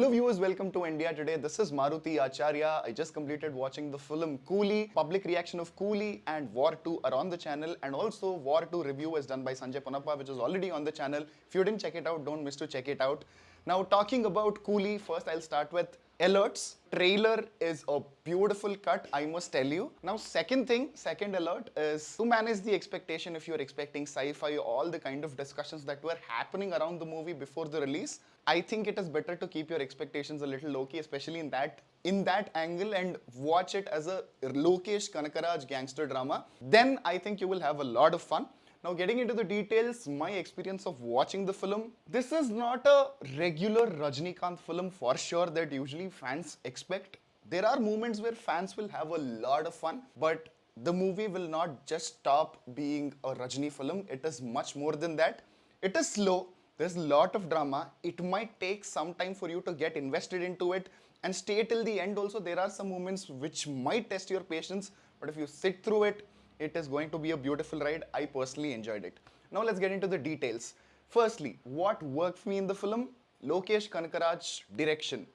Hello viewers, welcome to India Today. This is Maruti Acharya. I just completed watching the film Coolie. Public reaction of Coolie and War 2 are on the channel, and also War 2 review is done by Sanjay Panappa, which is already on the channel. If you didn't check it out, don't miss to check it out. Now talking about Coolie, first I'll start with alerts. Trailer is a beautiful cut, I must tell you. Now second alert is to manage the expectation. If you're expecting sci-fi, all the kind of discussions that were happening around the movie before the release, I think it is better to keep your expectations a little low-key, especially in that angle, and watch it as a Lokesh Kanakaraj gangster drama. Then I think you will have a lot of fun. Now getting into the details, my experience of watching the film. This is not a regular Rajinikanth film for sure that usually fans expect. There are moments where fans will have a lot of fun, but the movie will not just stop being a Rajini film. It is much more than that. It is slow. There's a lot of drama. It might take some time for you to get invested into it and stay till the end. Also, there are some moments which might test your patience, but if you sit through it, it is going to be a beautiful ride. I personally enjoyed it. Now let's get into the details. Firstly, what worked for me in the film? Lokesh Kanakaraj's direction.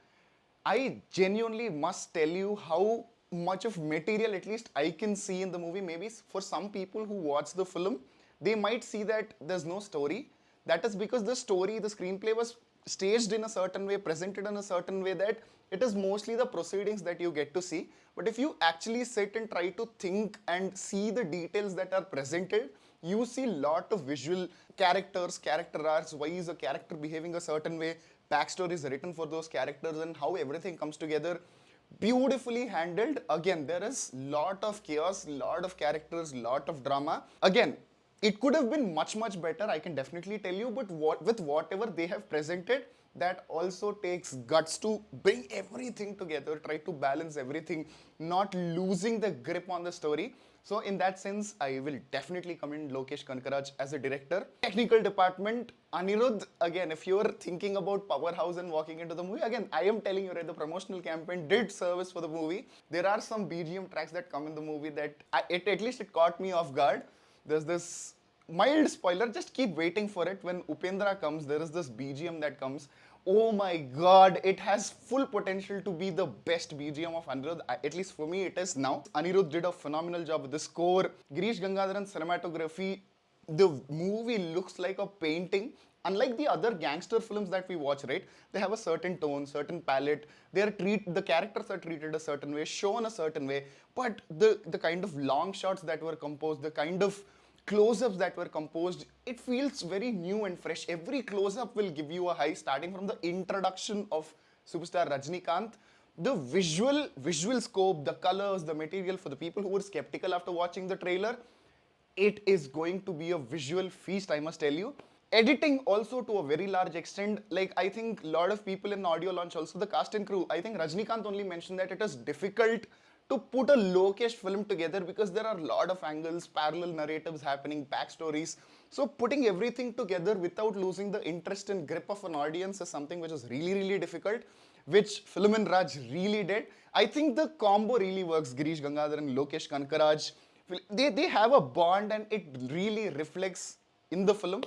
I genuinely must tell you how much of material at least I can see in the movie. Maybe for some people who watch the film, they might see that there's no story. That is because the story, the screenplay was staged in a certain way, presented in a certain way that it is mostly the proceedings that you get to see. But if you actually sit and try to think and see the details that are presented, you see lot of visual characters, character arcs, why is a character behaving a certain way, backstory is written for those characters, and how everything comes together. Beautifully handled. Again, there is lot of chaos, lot of characters, lot of drama. Again, it could have been much better, I can definitely tell you, but with whatever they have presented, that also takes guts to bring everything together, try to balance everything, not losing the grip on the story. So in that sense, I will definitely commend Lokesh Kanakaraj as a director. Technical department, Anirudh, again, if you're thinking about powerhouse and walking into the movie, again, I am telling you, right, the promotional campaign did service for the movie. There are some BGM tracks that come in the movie that, at least it caught me off guard. There's this mild spoiler, just keep waiting for it. When Upendra comes, there is this BGM that comes. Oh my god, it has full potential to be the best BGM of Anirudh. At least for me, it is now. Anirudh did a phenomenal job with the score. Girish Gangadharan's cinematography. The movie looks like a painting. Unlike the other gangster films that we watch, right? They have a certain tone, certain palette. The characters are treated a certain way, shown a certain way. But the kind of long shots that were composed, the kind of close-ups that were composed, it feels very new and fresh. Every close-up will give you a high, starting from the introduction of superstar Rajinikanth. The visual scope, the colors, the material, for the people who were skeptical after watching the trailer, it is going to be a visual feast, I must tell you. Editing also to a very large extent. Like, I think a lot of people in audio launch, also the cast and crew, I think Rajinikanth only mentioned that it is difficult to put a Lokesh film together because there are a lot of angles, parallel narratives happening, backstories. So putting everything together without losing the interest and grip of an audience is something which is really difficult, which Film and Raj really did. I think the combo really works. Girish Gangadhar and Lokesh Kanakaraj, they have a bond, and it really reflects in the film.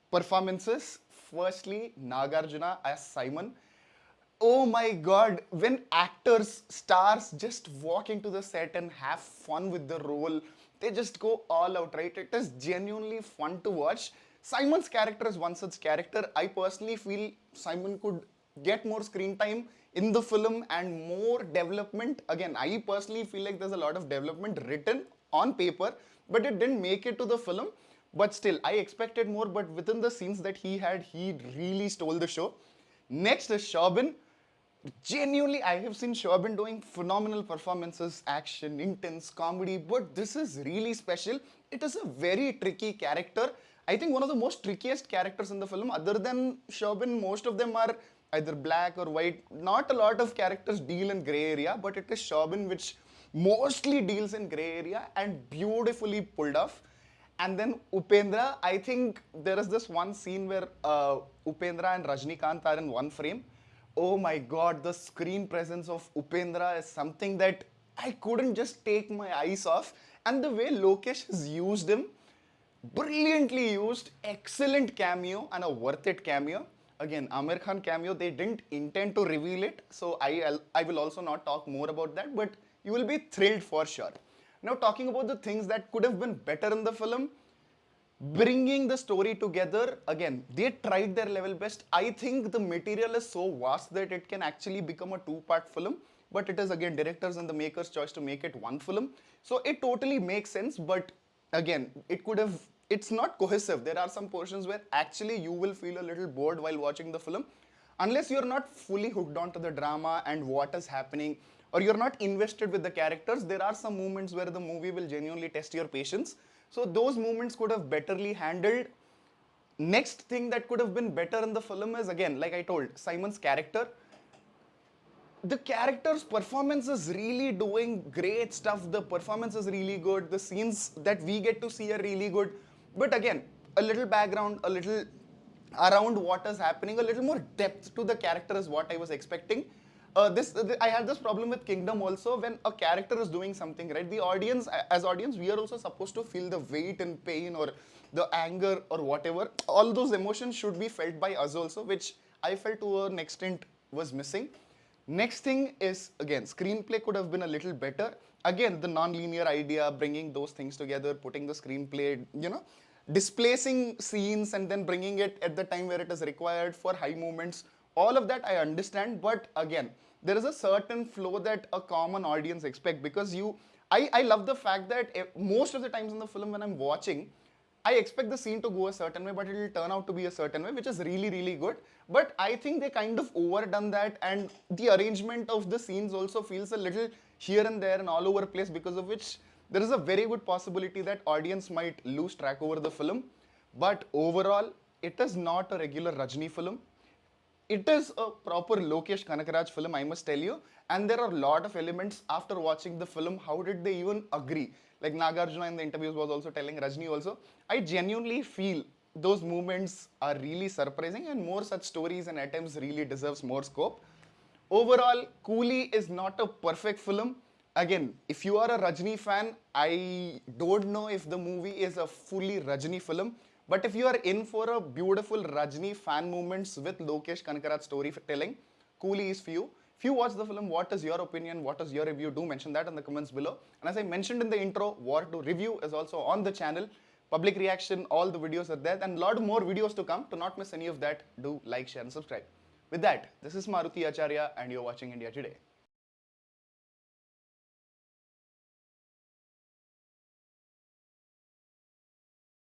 Performances, firstly, Nagarjuna as Simon. Oh my god, when actors, stars just walk into the set and have fun with the role, they just go all out, right? It is genuinely fun to watch. Simon's character is one such character. I personally feel Simon could get more screen time in the film and more development. Again, I personally feel like there's a lot of development written on paper, but it didn't make it to the film. But still, I expected more, but within the scenes that he had, he really stole the show. Next is Shoubin. Genuinely, I have seen Shoubin doing phenomenal performances, action, intense, comedy, but this is really special. It is a very tricky character. I think one of the most trickiest characters in the film. Other than Shoubin, most of them are either black or white. Not a lot of characters deal in grey area, but it is Shoubin which mostly deals in grey area and beautifully pulled off. And then Upendra, I think there is this one scene where Upendra and Rajinikanth are in one frame. Oh my god, the screen presence of Upendra is something that I couldn't just take my eyes off. And the way Lokesh has used him, brilliantly used, excellent cameo and a worth it cameo. Again, Aamir Khan cameo, they didn't intend to reveal it, so I will also not talk more about that, but you will be thrilled for sure. Now, talking about the things that could have been better in the film, bringing the story together, again, they tried their level best. I think the material is so vast that it can actually become a two-part film, but it is again directors and the makers' choice to make it one film. So it totally makes sense, but again, it's not cohesive. There are some portions where actually you will feel a little bored while watching the film unless you're not fully hooked onto the drama and what is happening, or you're not invested with the characters. There are some moments where the movie will genuinely test your patience. So those moments could have betterly handled. Next thing that could have been better in the film is, again, like I told, Simon's character. The character's performance is really doing great stuff. The performance is really good. The scenes that we get to see are really good. But again, a little background, a little around what is happening, a little more depth to the character is what I was expecting. I had this problem with Kingdom also. When a character is doing something, right, the audience, as audience, we are also supposed to feel the weight and pain or the anger or whatever. All those emotions should be felt by us also, which I felt to an extent was missing. Next thing is, again, screenplay could have been a little better. Again, the non-linear idea, bringing those things together, putting the screenplay, displacing scenes and then bringing it at the time where it is required for high moments. All of that I understand, but again, there is a certain flow that a common audience expect, because I love the fact that most of the times in the film when I'm watching, I expect the scene to go a certain way, but it will turn out to be a certain way, which is really, really good. But I think they kind of overdone that, and the arrangement of the scenes also feels a little here and there and all over the place, because of which there is a very good possibility that audience might lose track over the film. But overall, it is not a regular Rajni film. It is a proper Lokesh Kanakaraj film, I must tell you. And there are a lot of elements after watching the film. How did they even agree? Like Nagarjuna in the interviews was also telling, Rajni also. I genuinely feel those moments are really surprising, and more such stories and attempts really deserves more scope. Overall, Coolie is not a perfect film. Again, if you are a Rajni fan, I don't know if the movie is a fully Rajni film. But if you are in for a beautiful Rajni fan moments with Lokesh Kanakaraj storytelling, Coolie is for you. If you watch the film, what is your opinion? What is your review? Do mention that in the comments below. And as I mentioned in the intro, War to Review is also on the channel. Public reaction, all the videos are there, and a lot more videos to come. To not miss any of that, do like, share and subscribe. With that, this is Maruti Acharya and you're watching India Today.